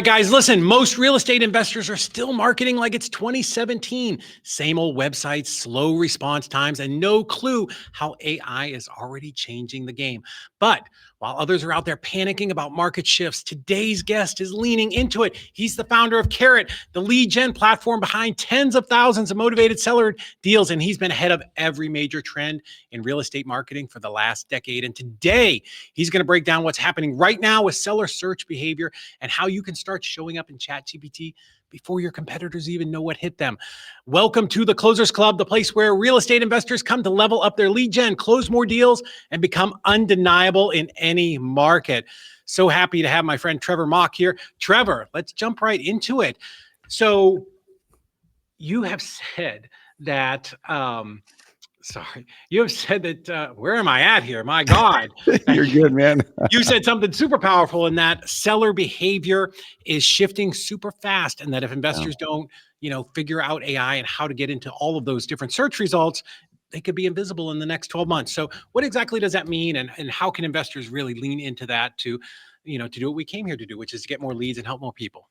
right, guys, listen, most real estate investors are still marketing like it's 2017. Same old websites, slow response times, and no clue how AI is already changing the game. But while others are out there panicking about market shifts, today's guest is leaning into it. He's the founder of Carrot, the lead gen platform behind tens of thousands of motivated seller deals, and he's been ahead of every major trend in real estate marketing for the last decade. And today, he's going to break down what's happening right now with seller search behavior and how you can start showing up in ChatGPT before your competitors even know what hit them. Welcome to the Closers Club, the place where real estate investors come to level up their lead gen, close more deals, and become undeniable in any market. So happy to have my friend Trevor Mauch here. Trevor, let's jump right into it. So you have said that you have said that, where am I at here? My God. You're good, man. You said something super powerful in that seller behavior is shifting super fast, and that if investors don't, figure out AI and how to get into all of those different search results, they could be invisible in the next 12 months. So what exactly does that mean? And how can investors really lean into that to do what we came here to do, which is to get more leads and help more people?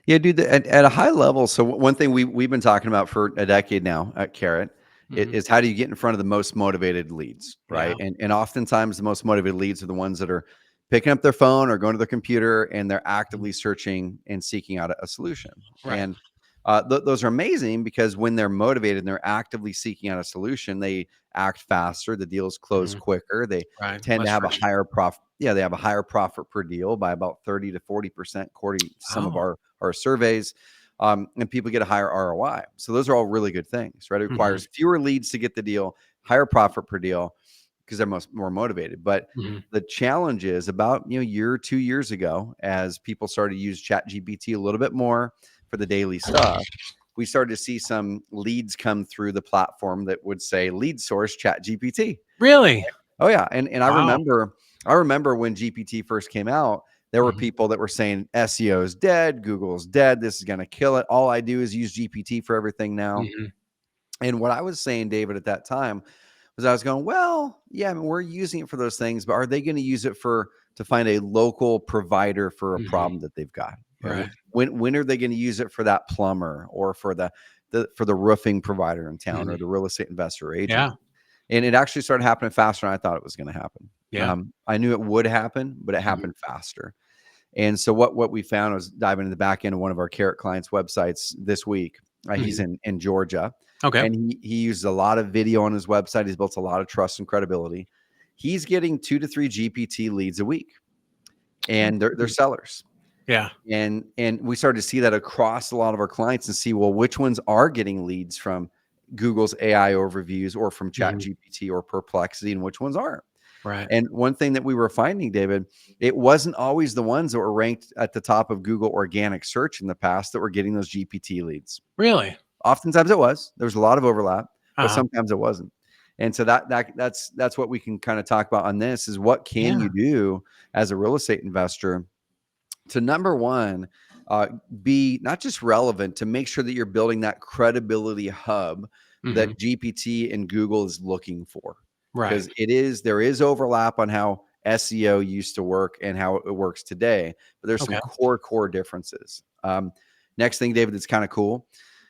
Yeah, dude, at a high level. So one thing we've been talking about for a decade now at Carrot is how do you get in front of the most motivated leads, right? Yeah. And oftentimes the most motivated leads are the ones that are picking up their phone or going to their computer and they're actively searching and seeking out a solution. Right. And those are amazing because when they're motivated and they're actively seeking out a solution, they act faster. The deals close quicker. They tend to have a higher profit. Yeah, they have a higher profit per deal by about 30 to 40%, according to some of our surveys. And people get a higher ROI. So those are all really good things, right? It requires fewer leads to get the deal, higher profit per deal because they're more motivated. But the challenge is about a year or 2 years ago, as people started to use ChatGPT a little bit more for the daily stuff, we started to see some leads come through the platform that would say lead source ChatGPT. Really? Oh yeah. And I remember when GPT first came out, there were people that were saying SEO is dead, Google's dead, this is going to kill it. All I do is use GPT for everything now. And what I was saying, David, at that time was I was going, well, yeah, I mean, we're using it for those things, but are they going to use it to find a local provider for a problem that they've got? Right. When are they going to use it for that plumber or for the roofing provider in town or the real estate investor agent? Yeah. And it actually started happening faster than I thought it was going to happen. Yeah. I knew it would happen, but it happened faster. And so what we found was diving into the back end of one of our Carrot clients' websites this week. He's in Georgia. Okay. And he uses a lot of video on his website. He's built a lot of trust and credibility. He's getting 2 to 3 GPT leads a week. And they're sellers. Yeah. And we started to see that across a lot of our clients and see, well, which ones are getting leads from Google's AI overviews or from ChatGPT or Perplexity and which ones aren't. Right. And one thing that we were finding, David, it wasn't always the ones that were ranked at the top of Google organic search in the past that were getting those GPT leads. Really? Oftentimes it was. There was a lot of overlap, but sometimes it wasn't. And so that's what we can kind of talk about on this is what can you do as a real estate investor to, number one, be not just relevant, to make sure that you're building that credibility hub that GPT and Google is looking for. Right. Because there is overlap on how SEO used to work and how it works today, but there's some core differences. Next thing, David, that's kind of cool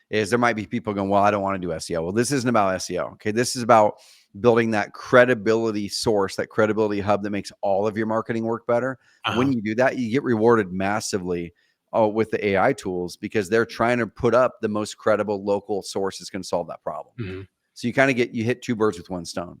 is there might be people going, well, I don't want to do SEO. Well, this isn't about SEO. Okay. This is about building that credibility source, that credibility hub that makes all of your marketing work better. When you do that, you get rewarded massively with the AI tools because they're trying to put up the most credible local source that's going to solve that problem. So you hit 2 birds with 1 stone.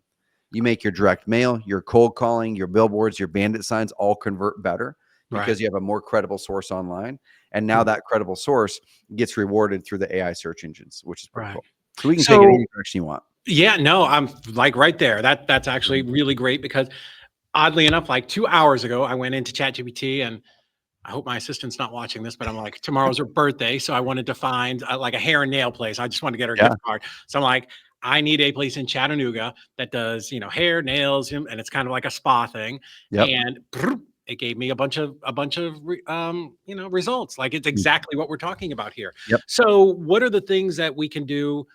You make your direct mail, your cold calling, your billboards, your bandit signs all convert better because you have a more credible source online. And now that credible source gets rewarded through the AI search engines, which is pretty cool. So we can take it any direction you want. Yeah, no, I'm like right there. That's actually really great because oddly enough, like 2 hours ago, I went into ChatGPT and I hope my assistant's not watching this, but I'm like, tomorrow's her birthday. So I wanted to find like a hair and nail place. I just want to get her a gift card. So I'm like, I need a place in Chattanooga that does, hair, nails, and it's kind of like a spa thing. And it gave me a bunch of results. Like it's exactly what we're talking about here. So what are the things that we can do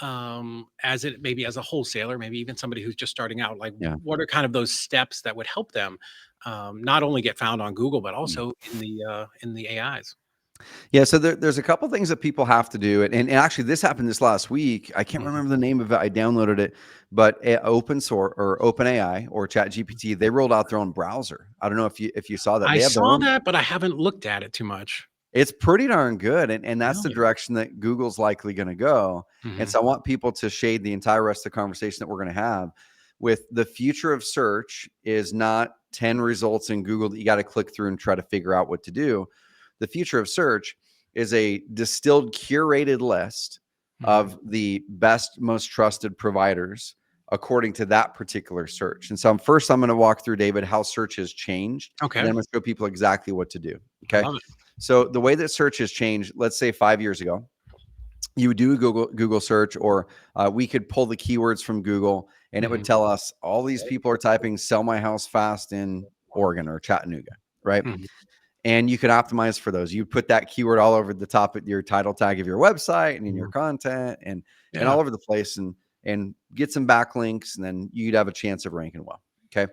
maybe as a wholesaler, maybe even somebody who's just starting out? Like what are kind of those steps that would help them not only get found on Google, but also in the AIs? Yeah, so there's a couple things that people have to do, and actually this happened this last week. I can't Mhm. remember the name of it. I downloaded it, but open source or OpenAI or ChatGPT, they rolled out their own browser. I don't know if you saw that. I They have their saw own. that, but I haven't looked at it too much. It's pretty darn good, and that's the Really? direction that Google's likely going to go. And Mhm. so I want people to shade the entire rest of the conversation that we're going to have with the future of search is not 10 results in Google that you got to click through and try to figure out what to do. The future of search is a distilled, curated list Mhm. of the best, most trusted providers according to that particular search. And so I'm going to walk through, David, how search has changed, and then Okay. I'm going to show people exactly what to do. I Okay. love it. So the way that search has changed, let's say 5 years ago, you would do a Google search, or we could pull the keywords from Google, and it would Mhm. tell us all these people are typing "sell my house fast" in Oregon or Chattanooga, right? Mhm. And you can optimize for those. You put that keyword all over the top of your title tag of your website and in your Mhm. content and Yeah. all over the place, and get some backlinks, and then you'd have a chance of ranking well. Okay.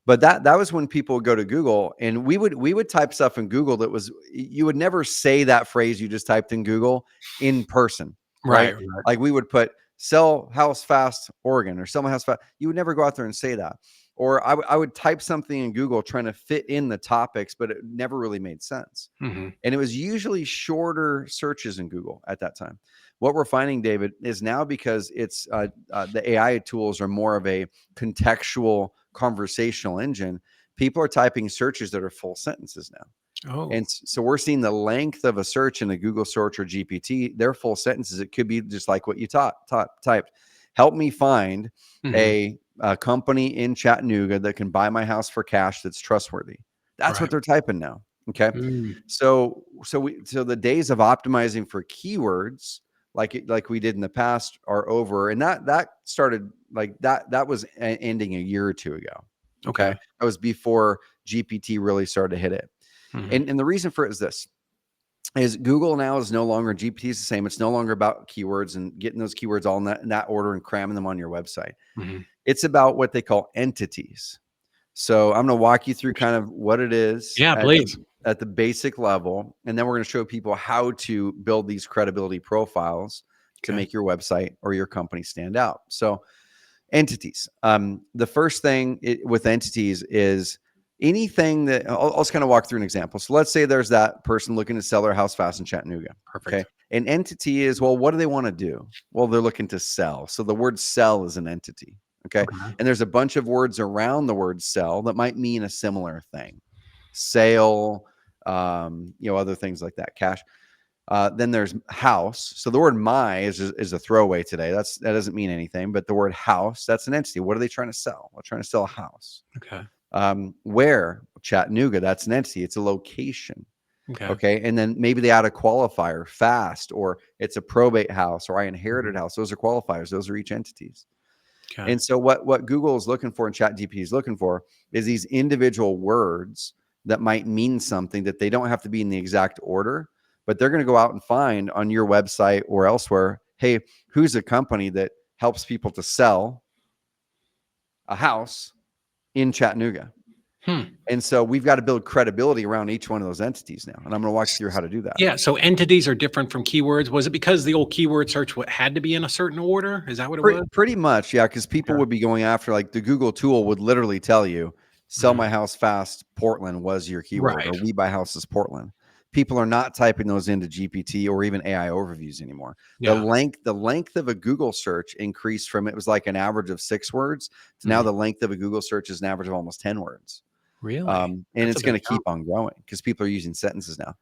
But that was when people would go to Google, and we would type stuff in Google that was, you would never say that phrase you just typed in Google in person, Right, right? right. Like we would put "sell house fast Oregon" or "sell my house fast." You would never go out there and say that. Or I would type something in Google trying to fit in the topics, but it never really made sense. Mhm. And it was usually shorter searches in Google at that time. What we're finding, David, is now, because it's the AI tools are more of a contextual conversational engine, people are typing searches that are full sentences now. Oh, And so we're seeing the length of a search in a Google search or GPT, they're full sentences. It could be just like what you typed. Help me find mhm. a company in Chattanooga that can buy my house for cash that's trustworthy. That's what Right. they're typing now. Okay. Mm. So the days of optimizing for keywords like we did in the past are over. And that started like that was ending a year or two ago. Okay. Okay. That was before GPT really started to hit it. Mhm. And the reason for it is this: is Google now is no longer, GPT is the same. It's no longer about keywords and getting those keywords all in that order and cramming them on your website. Mhm. It's about what they call entities. So I'm going to walk you through kind of what it is Yeah, please. at the basic level, and then we're going to show people how to build these credibility profiles to Okay. make your website or your company stand out. So entities. The first thing with entities is anything that I'll just kind of walk through an example. So let's say there's that person looking to sell their house fast in Chattanooga. Okay. Perfect. An entity is, well, what do they want to do? Well, they're looking to sell. So the word sell is an entity. Okay. Okay. And there's a bunch of words around the word sell that might mean a similar thing: sale, other things like that, cash. Then there's house. So the word "my" is a throwaway today. That doesn't mean anything. But the word house, that's an entity. What are they trying to sell? They're trying to sell a house. Okay. Where? Chattanooga. That's an entity. It's a location. Okay. Okay. And then maybe they add a qualifier: fast, or it's a probate house, or I Mhm. inherited house. Those are qualifiers. Those are each entities. Okay. And so what Google is looking for and ChatGPT is looking for is these individual words that might mean something, that they don't have to be in the exact order, but they're going to go out and find on your website or elsewhere, hey, who's a company that helps people to sell a house in Chattanooga? Hmm. And so we've got to build credibility around each one of those entities now. And I'm going to walk you through how to do that. Yeah, so entities are different from keywords. Was it because the old keyword search had to be in a certain order? Is that what it was? Pretty much, yeah, because people Okay. would be going after, like, the Google tool would literally tell you, "Sell Mhm. my house fast, Portland" was your keyword, Right. or "We buy houses, Portland." People are not typing those into GPT or even AI overviews anymore. Yeah. The length of a Google search increased from, it was like an average of 6 words, to now Mhm. the length of a Google search is an average of almost 10 words. Really? And That's a it's big going to jump. keep on growing because people are using sentences now.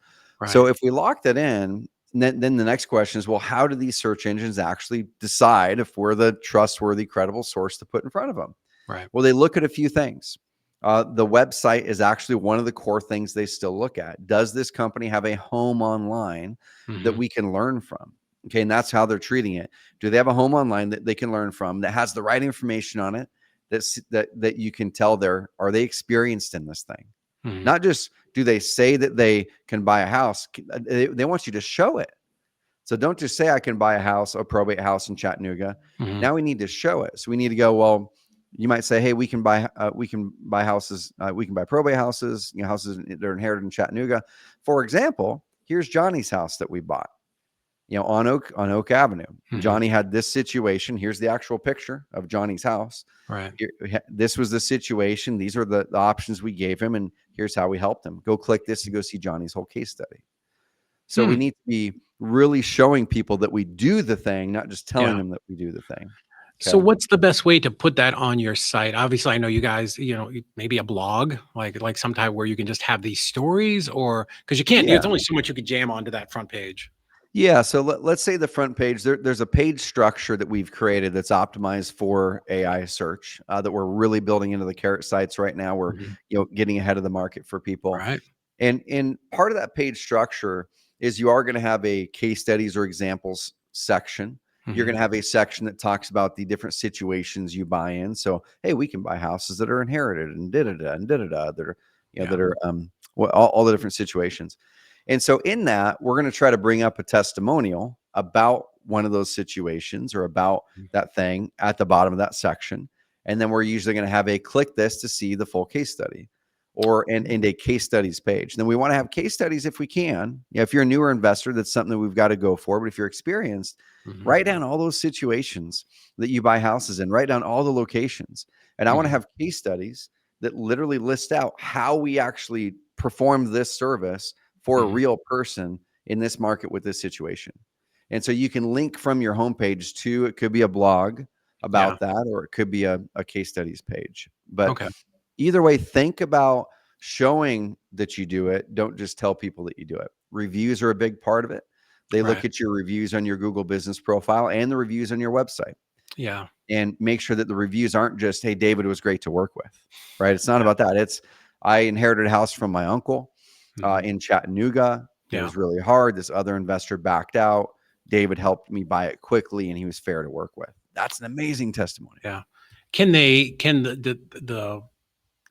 So Right. if we lock that in, then the next question is, well, how do these search engines actually decide if we're the trustworthy, credible source to put in front of them? Right. Well, they look at a few things. The website is actually one of the core things they still look at. Does this company have a home online that Mhm. we can learn from? Okay, and that's how they're treating it. Do they have a home online that they can learn from, that has the right information on it, that you can tell are they experienced in this thing? Mhm. Not just do they say that they can buy a house, they want you to show it. So don't just say I can buy a house, a probate house in Chattanooga. Mhm. Now we need to show it. So we need to go, well, you might say, hey, we can buy houses, we can buy probate houses, houses that are inherited in Chattanooga. For example, here's Johnny's house that we bought, on Oak Avenue. Johnny had this situation. Here's the actual picture of Johnny's house. Right. This was the situation. These are the options we gave him, and here's how we helped him. Go click this to go see Johnny's whole case study. So we need to be really showing people that we do the thing, not just telling them that we do the thing. Okay. So what's the best way to put that on your site? Obviously, I know you guys, maybe a blog, like sometime where you can just have these stories, or because you can't, there's only so much you could jam onto that front page. Yeah. So let's say the front page, there's a page structure that we've created that's optimized for AI search that we're really building into the Carrot sites right now. We're, getting ahead of the market for people. Right. And part of that page structure is you are going to have a case studies or examples section. You're going to have a section that talks about the different situations you buy in. So, hey, we can buy houses that are inherited and da-da-da and da-da-da that are, that are all the different situations. And so in that, we're going to try to bring up a testimonial about one of those situations or about that thing at the bottom of that section. And then we're usually going to have a click this to see the full case study or in a case studies page. And then we want to have case studies if we can. If you're a newer investor, that's something that we've got to go for. But if you're experienced, write down all those situations that you buy houses in, write down all the locations. And I want to have case studies that literally list out how we actually performed this service for a real person in this market with this situation. And so you can link from your homepage to, it could be a blog about that, or it could be a case studies page. But either way, think about showing that you do it. Don't just tell people that you do it. Reviews are a big part of it. They look at your reviews on your Google business profile and the reviews on your website. Yeah. And make sure that the reviews aren't just, hey, David was great to work with, right? It's not about that. It's, I inherited a house from my uncle in Chattanooga. It was really hard. This other investor backed out. David helped me buy it quickly, and he was fair to work with. That's an amazing testimony. Yeah. Can the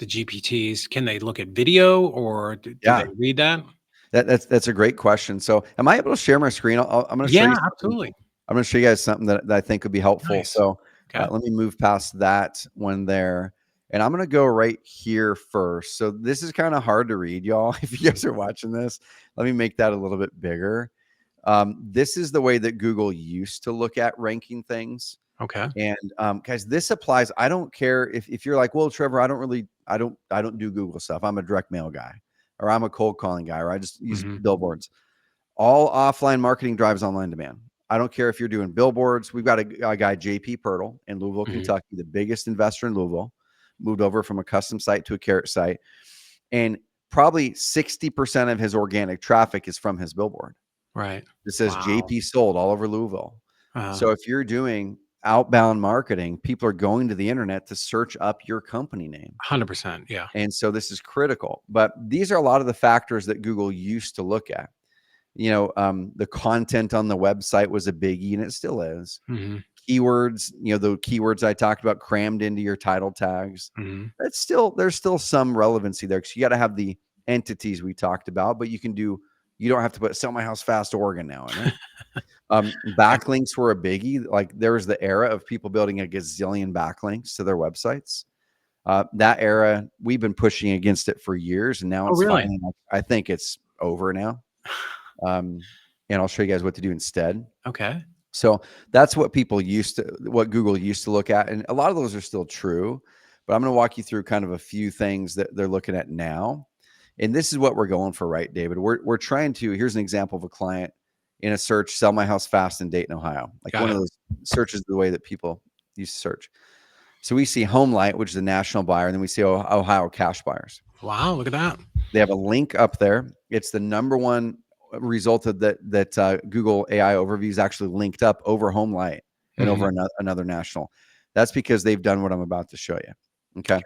GPTs, can they look at video, or do they read that? That's a great question. So am I able to share my screen? I'm going to show you. Absolutely. I'm going to show you guys something that I think would be helpful. Nice. So let me move past that one there. And I'm going to go right here first. So this is kind of hard to read, y'all. If you guys are watching this, let me make that a little bit bigger. This is the way that Google used to look at ranking things. Okay. And guys, this applies. I don't care if you're like, well, Trevor, I don't do Google stuff. I'm a direct mail guy, or I'm a cold calling guy, or I just use billboards. All offline marketing drives online demand. I don't care if you're doing billboards. We've got a guy, JP Pirtle in Louisville, Kentucky, the biggest investor in Louisville, moved over from a custom site to a Carrot site. And probably 60% of his organic traffic is from his billboard. Right. It says JP sold all over Louisville. So if you're doing outbound marketing, people are going to the internet to search up your company name. 100%. Yeah. And so this is critical. But these are a lot of the factors that Google used to look at. The content on the website was a biggie, and it still is. Keywords, the keywords I talked about crammed into your title tags. There's still some relevancy there, because you got to have the entities we talked about, but you don't have to put sell my house fast Oregon now in it. Backlinks were a biggie. Like, there was the era of people building a gazillion backlinks to their websites. That era, we've been pushing against it for years, and now it's finally, I think it's over now. And I'll show you guys what to do instead. Okay. So that's what Google used to look at. And a lot of those are still true, but I'm going to walk you through kind of a few things that they're looking at now. And this is what we're going for, right, David? We're trying to, here's an example of a client in a search, sell my house fast in Dayton, Ohio. Like one of those searches, the way that people used to search. So we see Homelight, which is a national buyer, and then we see Ohio cash buyers. Wow, look at that. They have a link up there. It's the number one result of that Google AI overviews actually linked up over Homelight and over another national. That's because they've done what I'm about to show you. Okay.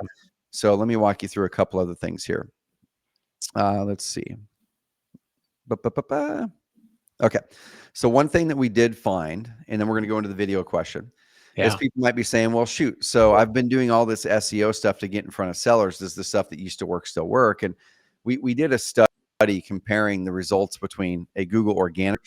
So let me walk you through a couple other things here. Let's see. Okay. So one thing that we did find, and then we're going to go into the video question, is people might be saying, well, shoot, so I've been doing all this SEO stuff to get in front of sellers. Does the stuff that used to work still work? And we did a study comparing the results between a Google organic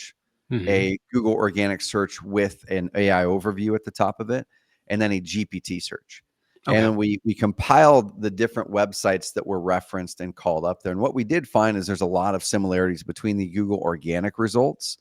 search with an AI overview at the top of it, and then a GPT search. Okay. And we compiled the different websites that were referenced and called up there. And what we did find is there's a lot of similarities between the Google organic results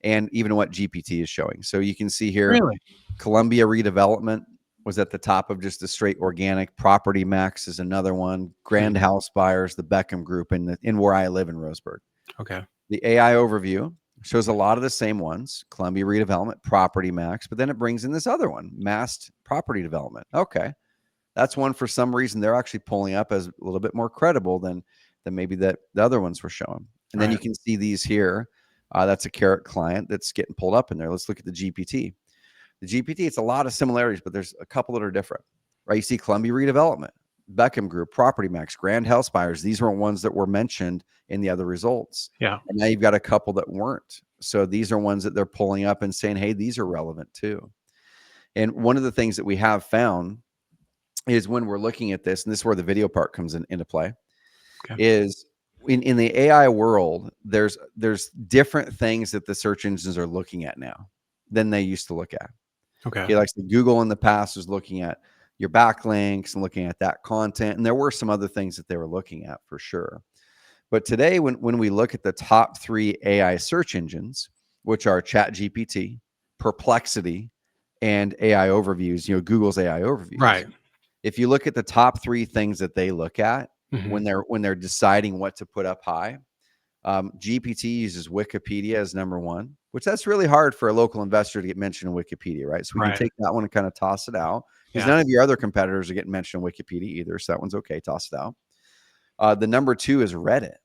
and even what GPT is showing. So you can see here, Really? Columbia redevelopment was at the top of just the straight organic. Property Max is another one. Grand Hmm. House Buyers, the Beckham Group, in where I live in Roseburg. Okay. The AI overview shows a lot of the same ones: Columbia redevelopment, Property Max, but then it brings in this other one, Massed Property Development. Okay, that's one for some reason they're actually pulling up as a little bit more credible than maybe that the other ones were showing. And then you Right. can see these here. That's a Carrot client that's getting pulled up in there. Let's look at the GPT. The GPT, it's a lot of similarities, but there's a couple that are different, right? You see Columbia redevelopment, Beckham Group, Property Max, Grand House Buyers. These weren't ones that were mentioned in the other results. Yeah. And now you've got a couple that weren't. So these are ones that they're pulling up and saying, hey, these are relevant too. And one of the things that we have found is when we're looking at this, and this is where the video part comes into play, Okay. is in the AI world, there's different things that the search engines are looking at now than they used to look at. Okay. Like Google in the past was looking at your backlinks and looking at that content, and there were some other things that they were looking at for sure. But today, when we look at the top 3 AI search engines, which are ChatGPT, Perplexity, and AI overviews, Google's AI overviews. Right. If you look at the top 3 things that they look at Hmm. when they're deciding what to put up high, GPT uses Wikipedia as number 1, which that's really hard for a local investor to get mentioned in Wikipedia, right? So we can Right. take that one and kind of toss it out, because Yeah. none of your other competitors are getting mentioned in Wikipedia either. So that one's okay. Toss it out. The number 2 is Reddit.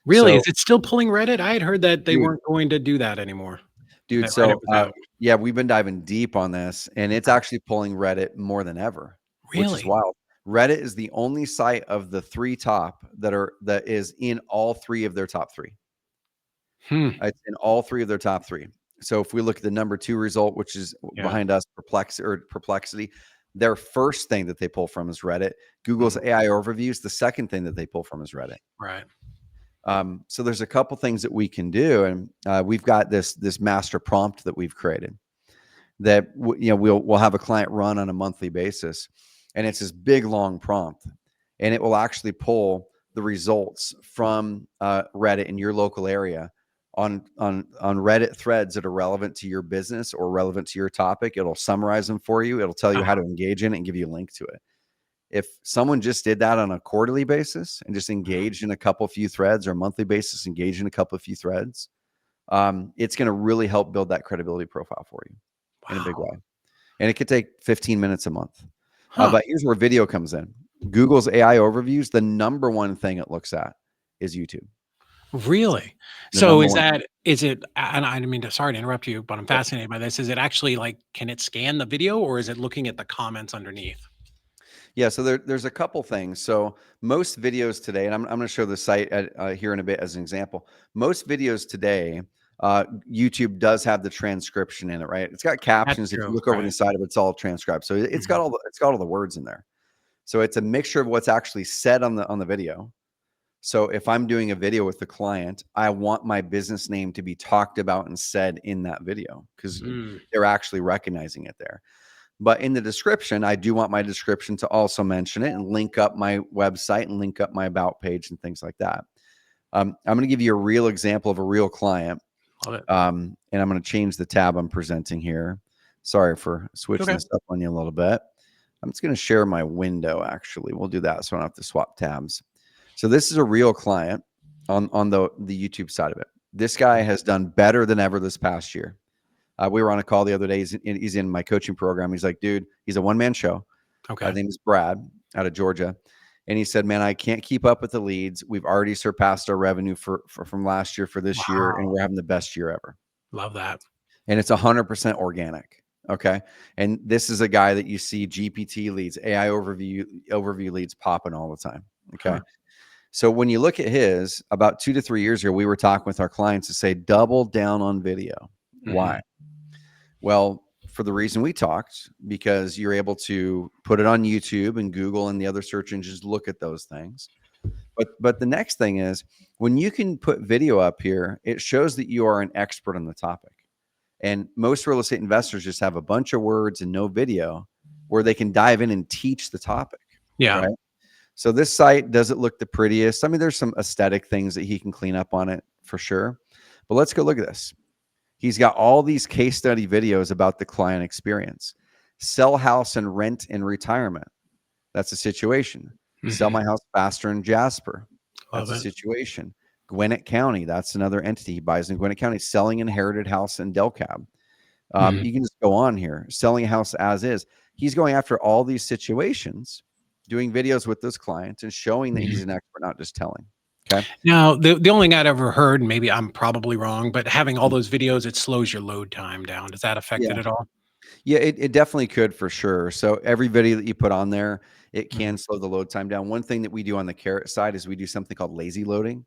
Really? So, Is it still pulling Reddit? I had heard that they dude, weren't going to do that anymore. dude. That Reddit So, was out. yeah, we've been diving deep on this, and it's Okay. actually pulling Reddit more than ever, which is Really? wild. Reddit is the only site of the 3 top that is in all 3 of their top 3. Hmm. It's in all 3 of their top 3. So if we look at the number 2 result, which is Yeah. behind us, Perplexity, their first thing that they pull from is Reddit. Google's Mhm. AI overviews, the second thing that they pull from is Reddit. Right. So there's a couple things that we can do, and we've got this master prompt that we've created that we'll have a client run on a monthly basis, and it's this big long prompt, and it will actually pull the results from Reddit in your local area on Reddit threads that are relevant to your business or relevant to your topic. It'll summarize them for you. It'll tell you how Uh-huh. to engage in it and give you a link to it. If someone just did that on a quarterly basis and just Mhm. engaged in a couple few threads, or a monthly basis, engaged in a couple few threads, it's going to really help build that credibility profile for you in a big Wow. way. And it could take 15 minutes a month. Huh. But here's where video comes in. Google's AI overviews, the number one thing it looks at is YouTube. Really? The So number is one. that is it and I didn't mean to sorry to interrupt you, but I'm fascinated by this. Is it actually like can it scan the video or is it looking at the comments underneath? Yeah, so there's a couple things. So most videos today, and I'm going to show the site here in a bit as an example. Most videos today, YouTube does have the transcription in it, right? It's got That's captions. If you true, look over the right. side of it, it's all transcribed. So it's got Mhm. all the words in there. So it's a mixture of what's actually said on the video. So if I'm doing a video with the client, I want my business name to be talked about and said in that video, because Mm. they're actually recognizing it there. But in the description, I do want my description to also mention it and link up my website and link up my about page and things like that. I'm going to give you a real example of a real client. Love it. And I'm going to change the tab I'm presenting here. Sorry for It's switching okay. this up on you a little bit. I'm just going to share my window, actually. We'll do that so I don't have to swap tabs. So this is a real client on the YouTube side of it. This guy has done better than ever this past year. We were on a call the other day. He's in my coaching program. He's like, dude, he's a one-man show. His Okay. name is Brad out of Georgia. And he said, man, I can't keep up with the leads. We've already surpassed our revenue from last year for this year, and Wow. we're having the best year ever. Love that. And it's 100% organic. Okay. And this is a guy that you see GPT leads, AI overview leads popping all the time. Okay. Huh. So when you look at his, about 2 to 3 years ago, we were talking with our clients to say, double down on video. Why? Mhm. Well, for the reason we talked, because you're able to put it on YouTube, and Google and the other search engines look at those things. But the next thing is, when you can put video up here, it shows that you are an expert on the topic. And most real estate investors just have a bunch of words and no video. where they can dive in and teach the topic. Yeah. Right. So this site doesn't look the prettiest. I mean, there's some aesthetic things that he can clean up on it for sure. But let's go look at this. He's got all these case study videos about the client experience. Sell house and rent in retirement. That's a situation. Sell my house faster in Jasper. That's Love a it. situation. Gwinnett County. That's another entity he buys in Gwinnett County. Selling inherited house in DelCab. You can just go on here. Selling a house as is. He's going after all these situations, doing videos with those clients and showing that he's an expert, not just telling. Okay. Now, the only thing I'd ever heard, and maybe I'm probably wrong, but having all those videos, it slows your load time down. Does that affect Yeah. it at all? Yeah, it definitely could for sure. So every video that you put on there, it can slow the load time down. One thing that we do on the Carrot side is we do something called lazy loading,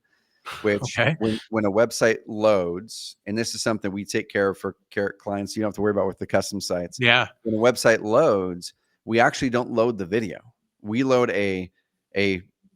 which Okay. when a website loads, and this is something we take care of for Carrot clients, you don't have to worry about with the custom sites. Yeah. When a website loads, we actually don't load the video. We load a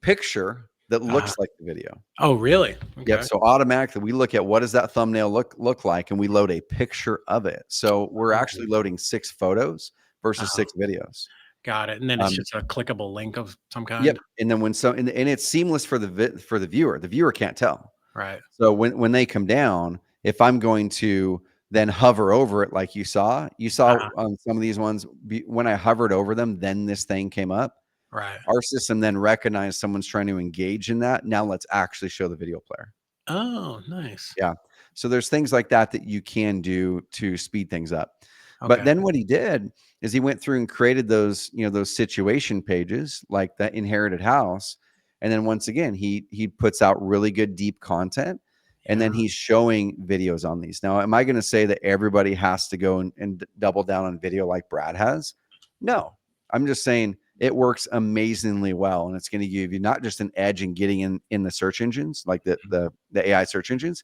picture that looks like the video. Oh, really? Okay. Yep. So automatically we look at what does that thumbnail look like, and we load a picture of it. So we're actually loading 6 photos versus 6 videos. Got it. And then it's just a clickable link of some kind. Yep. And then and it's seamless for the viewer. The viewer can't tell. Right. So when they come down, if I'm going to then hover over it, like you saw on some of these ones, when I hovered over them, then this thing came up. Right. Our system then recognized someone's trying to engage in that. Now let's actually show the video player. Oh, nice. Yeah. So there's things like that you can do to speed things up. Okay. But then what he did is he went through and created those, those situation pages like that inherited house. And then once again, he puts out really good deep content, and then he's showing videos on these. Now, am I going to say that everybody has to go and double down on video like Brad has? No, I'm just saying it works amazingly well, and it's going to give you not just an edge in getting in the search engines, like the AI search engines.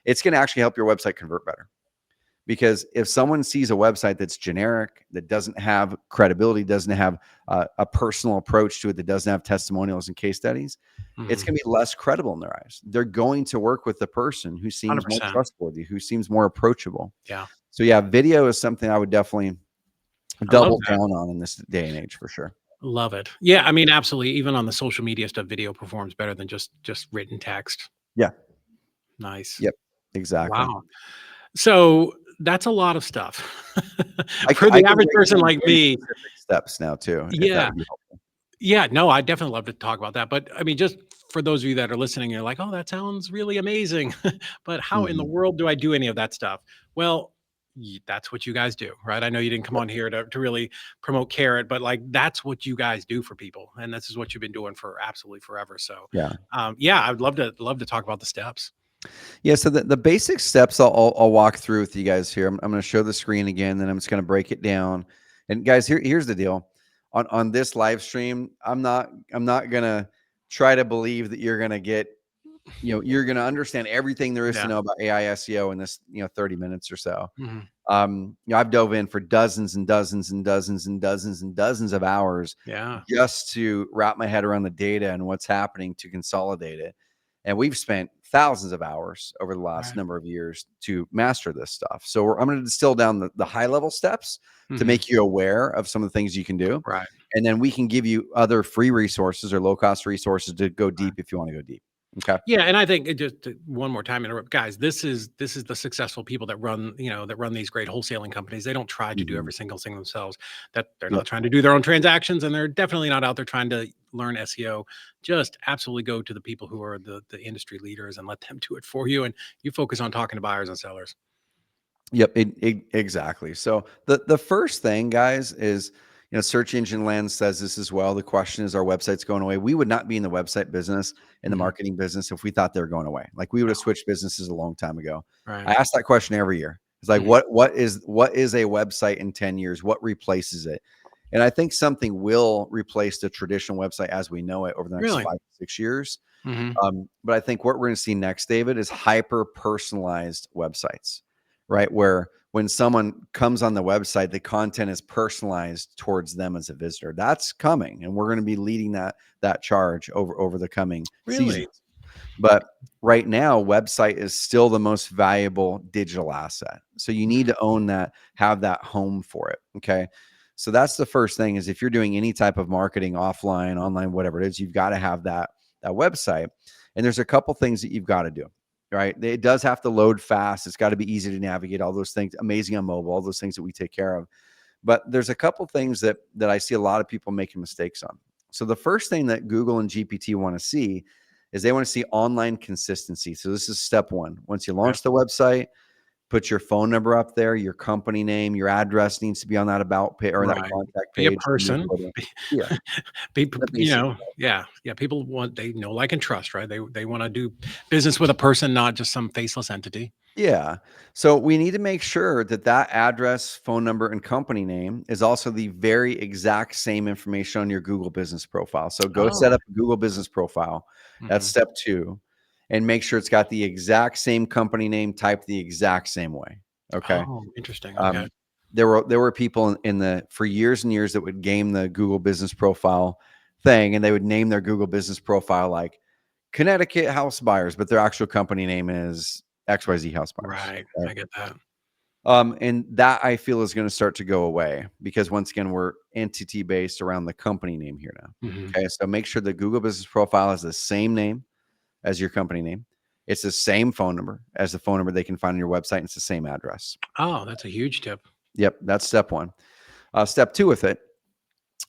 It's going to actually help your website convert better. Because if someone sees a website that's generic, that doesn't have credibility, doesn't have a personal approach to it, that doesn't have testimonials and case studies, it's going to be less credible in their eyes. They're going to work with the person who seems 100%. more trustworthy, who seems more approachable. Yeah. So yeah, video is something I would definitely double down on in this day and age for sure. Love it. Yeah, I mean, absolutely. Even on the social media stuff, video performs better than just written text. Yeah. Nice. Yep. Exactly. Wow. So that's a lot of stuff for the average person like me. Steps now too. Yeah. Yeah. No, I definitely love to talk about that. But I mean, just for those of you that are listening, you're like, oh, that sounds really amazing. But how in the world do I do any of that stuff? Well, that's what you guys do, right? I know you didn't come on here to really promote Carrot, but like that's what you guys do for people, and this is what you've been doing for absolutely forever. So yeah, I would love to talk about the steps. Yeah, so the basic steps I'll walk through with you guys here. I'm going to show the screen again, then I'm just going to break it down. And guys, here's the deal. On this live stream, I'm not going to try to believe that you're going to get, you're going to understand everything there is to know about AI SEO in this, 30 minutes or so. I've dove in for dozens and dozens and dozens and dozens and dozens of hours just to wrap my head around the data and what's happening to consolidate it. And we've spent thousands of hours over the last number of years to master this stuff. So I'm going to distill down the high level steps to make you aware of some of the things you can do. Right. And then we can give you other free resources or low cost resources to go deep if you want to go deep. Okay. Yeah, and I think just one more time, interrupt, guys. This is the successful people that run these great wholesaling companies. They don't try to do every single thing themselves. That they're not trying to do their own transactions, and they're definitely not out there trying to learn SEO. Just absolutely go to the people who are the industry leaders and let them do it for you. And you focus on talking to buyers and sellers. Yep, exactly. So the first thing, guys, is Search Engine Land says this as well. The question is, our website's going away? We would not be in the website business, in the marketing business, if we thought they were going away. Like we would have switched businesses a long time ago. Right. I ask that question every year. It's like, what is a website in 10 years? What replaces it? And I think something will replace the traditional website as we know it over the next 5 to 6 years. But I think what we're going to see next, David, is hyper personalized websites, right? Where when someone comes on the website, the content is personalized towards them as a visitor. That's coming, and we're going to be leading that charge over the coming seasons. But right now, website is still the most valuable digital asset. So you need to own that, have that home for it. Okay. So that's the first thing, is if you're doing any type of marketing, offline, online, whatever it is, you've got to have that website. And there's a couple things that you've got to do, right? It does have to load fast. It's got to be easy to navigate, all those things, amazing on mobile, all those things that we take care of. But there's a couple things that I see a lot of people making mistakes on. So the first thing that Google and GPT want to see is they want to see online consistency. So this is step one. Once you launch the website, put your phone number up there, your company name, your address needs to be on that about page or that contact Be a page. person. Yeah. Be, yeah. People they know, like, and trust, right? They want to do business with a person, not just some faceless entity. Yeah. So we need to make sure that that address, phone number, and company name is also the very exact same information on your Google business profile. So go set up a Google business profile. That's step 2. And make sure it's got the exact same company name typed the exact same way. Okay. Oh, interesting. Okay. There were people for years and years that would game the Google business profile thing, and they would name their Google business profile like Connecticut House Buyers, but their actual company name is XYZ House Buyers. Right. I get that. And that, I feel, is going to start to go away, because once again, we're entity based around the company name here now. Okay. So make sure the Google business profile has the same name as your company name. It's the same phone number as the phone number they can find on your website. And it's the same address. Oh, that's a huge tip. Yep. That's step 1. Step 2 with it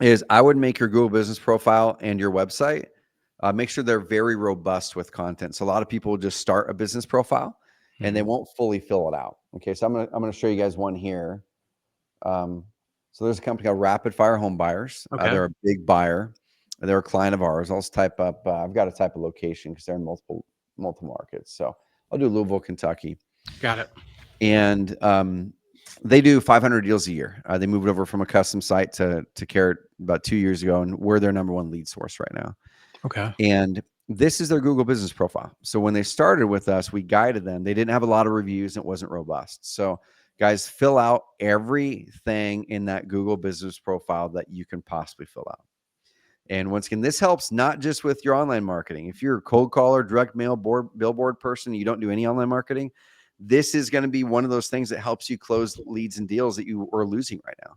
is I would make your Google business profile and your website, make sure they're very robust with content. So a lot of people will just start a business profile and they won't fully fill it out. Okay. So I'm going to show you guys one here. So there's a company called Rapid Fire Home Buyers. Okay. They're a big buyer. They're a client of ours. I'll just type up, I've got to type a location because they're in multiple markets. So I'll do Louisville, Kentucky. Got it. And they do 500 deals a year. They moved over from a custom site to Carrot about 2 years ago, and we're their number 1 lead source right now. Okay. And this is their Google business profile. So when they started with us, we guided them. They didn't have a lot of reviews and it wasn't robust. So guys, fill out everything in that Google business profile that you can possibly fill out. And once again, this helps not just with your online marketing. If you're a cold caller, direct mail, billboard person, you don't do any online marketing, this is going to be one of those things that helps you close leads and deals that you are losing right now.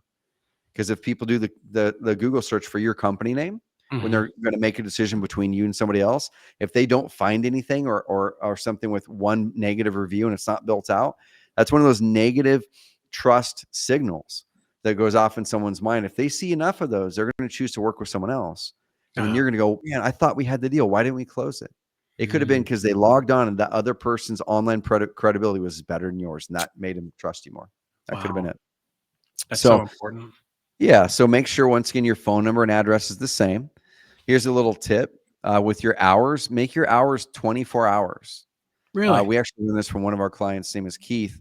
Because if people do the Google search for your company name, when they're going to make a decision between you and somebody else, if they don't find anything or something with one negative review and it's not built out, that's one of those negative trust signals that goes off in someone's mind. If they see enough of those, they're going to choose to work with someone else. And then you're going to go, man, I thought we had the deal. Why didn't we close it? It could have been because they logged on and that other person's online credibility was better than yours, and that made them trust you more. That could have been it. That's so important. Yeah. So make sure, once again, your phone number and address is the same. Here's a little tip with your hours. Make your hours 24 hours. Really? We actually learned this from one of our clients. His name is Keith.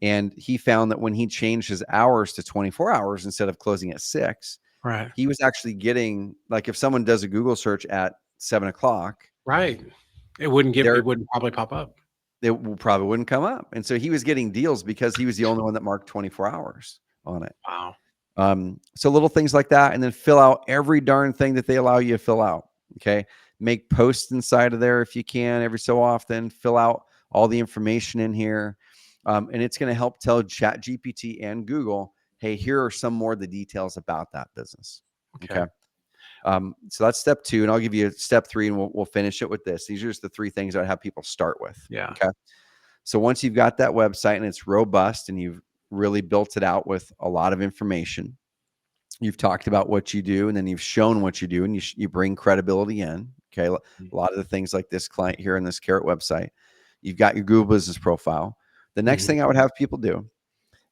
And he found that when he changed his hours to 24 hours instead of closing at 6, right, he was actually getting, like, if someone does a Google search at 7 o'clock, right, it wouldn't probably pop up. It probably wouldn't come up. And so he was getting deals because he was the only one that marked 24 hours on it. Wow. So little things like that, and then fill out every darn thing that they allow you to fill out. Okay. Make posts inside of there if you can every so often. Fill out all the information in here. And it's going to help tell ChatGPT and Google, hey, here are some more of the details about that business. Okay. So that's step 2, and I'll give you step 3, and we'll finish it with this. These are just the 3 things I'd have people start with. Yeah. Okay. So once you've got that website and it's robust and you've really built it out with a lot of information, you've talked about what you do, and then you've shown what you do, and you bring credibility in. Okay. A lot of the things like this client here on this Carrot website, you've got your Google business profile. The next thing I would have people do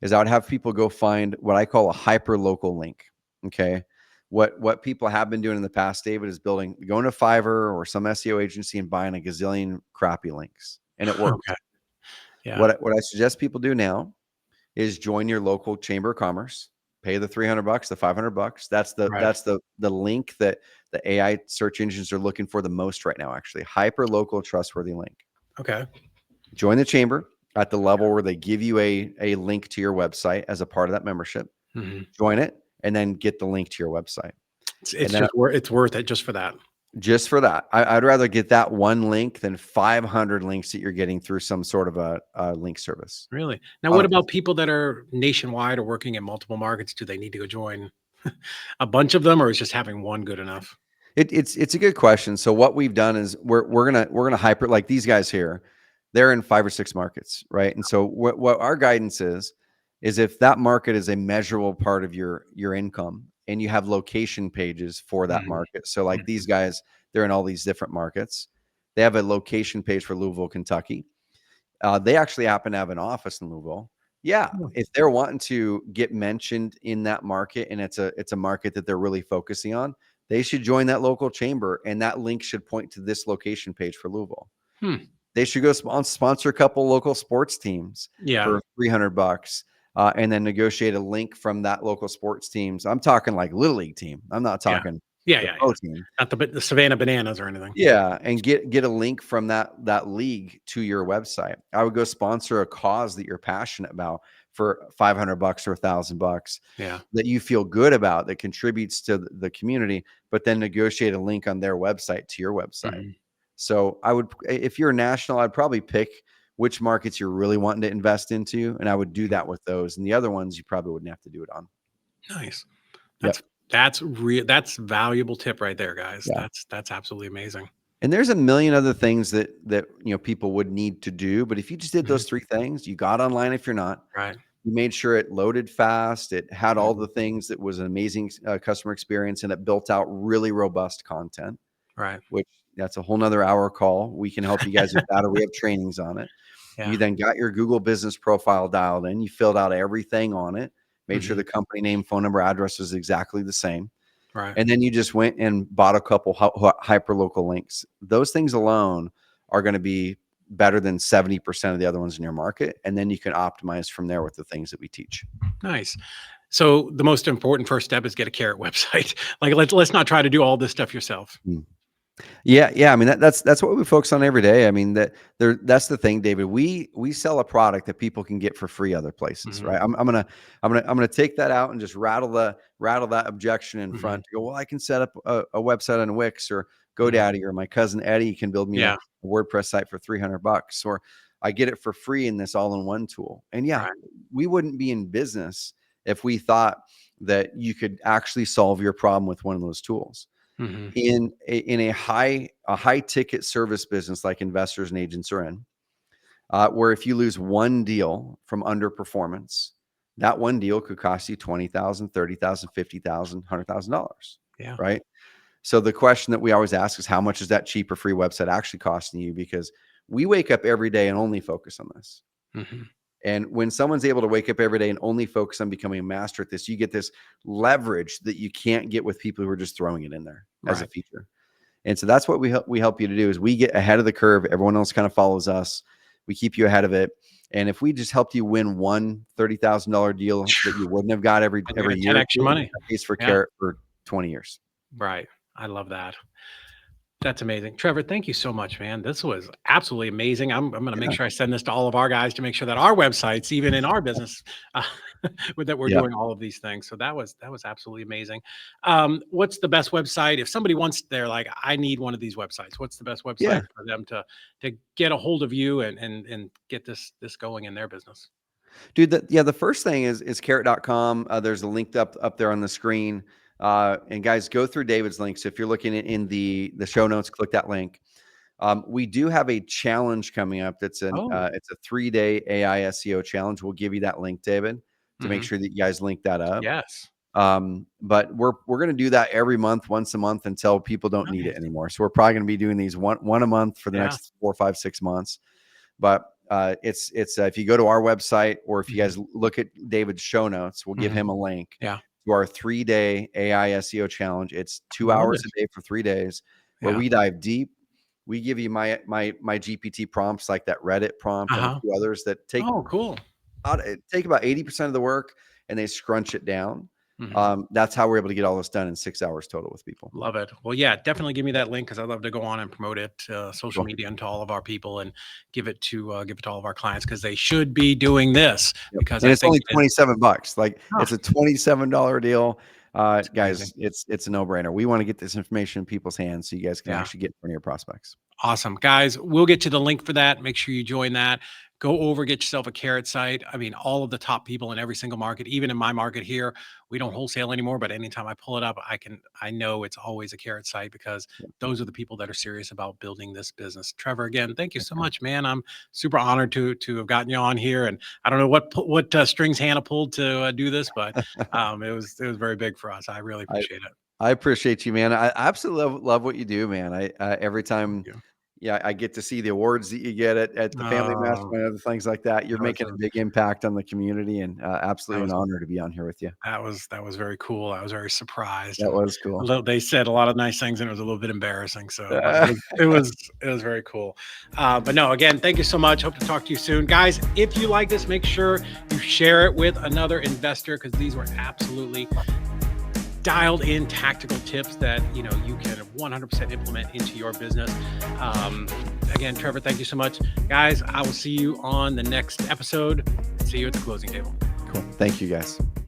is I would have people go find what I call a hyper local link. Okay. What people have been doing in the past, David, is going to Fiverr or some SEO agency and buying a gazillion crappy links, and it works. Okay. Yeah. What I suggest people do now is join your local chamber of commerce, pay the $300, the $500. That's the link that the AI search engines are looking for the most right now. Actually, hyper local, trustworthy link. Okay. Join the chamber at the level where they give you a link to your website as a part of that membership. Join it, and then get the link to your website. It's worth it just for that. Just for that. I'd rather get that one link than 500 links that you're getting through some sort of a link service. Really? Now, what about people that are nationwide or working in multiple markets? Do they need to go join a bunch of them, or is just having one good enough? It's a good question. So what we've done is we're gonna hyper, like these guys here, they're in 5 or 6 markets, right? And so what our guidance is if that market is a measurable part of your income and you have location pages for that Mhm, market. So like these mhm. guys, they're in all these different markets. They have a location page for Louisville, Kentucky. They actually happen to have an office in Louisville. Yeah, Oh, if they're wanting to get mentioned in that market and it's a market that they're really focusing on, they should join that local chamber and that link should point to this location page for Louisville. hmm. They should go sponsor a couple local sports teams Yeah, for $300, and then negotiate a link from that local sports teams. I'm talking like little league team. I'm not yeah. talking Yeah, the yeah, pro yeah. team. Not the Savannah Bananas or anything. Yeah, and get a link from that league to your website. I would go sponsor a cause that you're passionate about for $500 or $1,000 Yeah. that you feel good about that contributes to the community, but then negotiate a link on their website to your website. Mhm, So I would, if you're national, I'd probably pick which markets you're really wanting to invest into, and I would do mhm. that with those. And the other ones you probably wouldn't have to do it on. Nice. Yep. That's valuable tip right there, guys. Yeah. That's absolutely amazing. And there's a million other things that people would need to do, but if you just did Mhm. those 3 things, you got online if you're not, Right. you made sure it loaded fast, it had all Mhm. the things that was an amazing, customer experience, and it built out really robust content, Right. which that's a whole 'nother hour call. We can help you guys with that, or we have trainings on it. You Yeah. then got your Google business profile dialed in, you filled out everything on it, made sure Mhm. the company name, phone number, address was exactly the same. Right. And then you just went and bought a couple hyper local links. Those things alone are going to be better than 70% of the other ones in your market. And then you can optimize from there with the things that we teach. Nice. So the most important first step is get a Carrot website. Like let's not try to do all this stuff yourself. Mm. Yeah, yeah. I mean, that's what we focus on every day. I mean, that's the thing, David. We sell a product that people can get for free other places, Mhm. right? I'm gonna take that out and just rattle that objection in Mhm. front. To go, well, I can set up a website on Wix or Mhm. GoDaddy, or my cousin Eddie can build me a Yeah. WordPress site for $300, or I get it for free in this all-in-one tool. And yeah, Right. we wouldn't be in business if we thought that you could actually solve your problem with one of those tools Mhm. in a high ticket service business like investors and agents are in, where if you lose one deal from underperformance, that one deal could cost you 20,000, 30,000, 50,000, $100,000, Yeah. right? So the question that we always ask is, how much is that cheaper free website actually costing you? Because we wake up every day and only focus on this. Mhm. And when someone's able to wake up every day and only focus on becoming a master at this, you get this leverage that you can't get with people who are just throwing it in there as a Right. feature. And so that's what we help you to do is we get ahead of the curve. Everyone else kind of follows us. We keep you ahead of it. And if we just helped you win one $30,000 deal that you wouldn't have got every And you're every gonna year 10 or extra two, money. that pays for Yeah. Carrot for 20 years. Right. I love that. That's amazing. Trevor, thank you so much, man. This was absolutely amazing. I'm going to make Yeah. sure I send this to all of our guys to make sure that our websites, even in our business, uh, that we're Yeah. doing all of these things. So that was absolutely amazing. What's the best website if somebody wants? They're like, I need one of these websites. What's the best Yeah. website for them to get a hold of you and get this going in their business? Dude, the first thing is carrot.com. There's a link up there on the screen. And guys, go through David's links. If you're looking in the show notes, click that link. We do have a challenge coming up. Oh, It's a 3-day AI SEO challenge. We'll give you that link, David, to make hmm, sure that you guys link that up. yes, But we're going to do that every month, once a month, until people don't need it nice, anymore. So we're probably going to be doing these one a month for the yeah, next 4, 5, 6 months. But it's if you go to our website, or if you hmm, guys look at David's show notes, we'll give hmm, him a link yeah, to our 3-day AI SEO challenge. It's I 2 love hours it, a day for 3 days, where yeah, we dive deep. We give you my GPT prompts, like that Reddit prompt and a uh-huh. few others that Oh, cool. take about 80% of the work, and they scrunch it down. Mhm. That's how we're able to get all this done in 6 hours total with people. Love it. Well, yeah, definitely give me that link because I'd love to go on and promote it, social Cool. media, and to all of our people, and give it to all of our clients because they should be doing this Yep. because And I it's think only $27. Like, oh, it's a $27 deal. Amazing. Guys, it's a no-brainer. We want to get this information in people's hands so you guys can Yeah. actually get in front of your prospects. Awesome. Guys, we'll get you the link for that. Make sure you join that. Go over, get yourself a carrot site. I mean, all of the top people in every single market, even in my market here, we don't wholesale anymore, but anytime I pull it up, I know it's always a carrot site because those are the people that are serious about building this business. Trevor, again, thank you so much, man. I'm super honored to have gotten you on here. And I don't know what strings Hannah pulled to do this, but it was very big for us. I really I appreciate it. I appreciate you, man. I absolutely love what you do, man. I every Thank time, you. yeah, I get to see the awards that you get at the family Oh, mastermind, other things like that. You're that was making a big impact on the community, and that absolutely an was honor to be on here with you. that was very cool. I was very surprised, That and was cool. they said a lot of nice things, and it was a little bit embarrassing. So, but it was very cool. But no, again, thank you so much. Hope to talk to you soon, guys. If you like this, make sure you share it with another investor because these were absolutely dialed in tactical tips that you can 100% implement into your business. Again, Trevor, thank you so much, guys. I will see you on the next episode. See you at the closing table. Cool. Thank you, guys.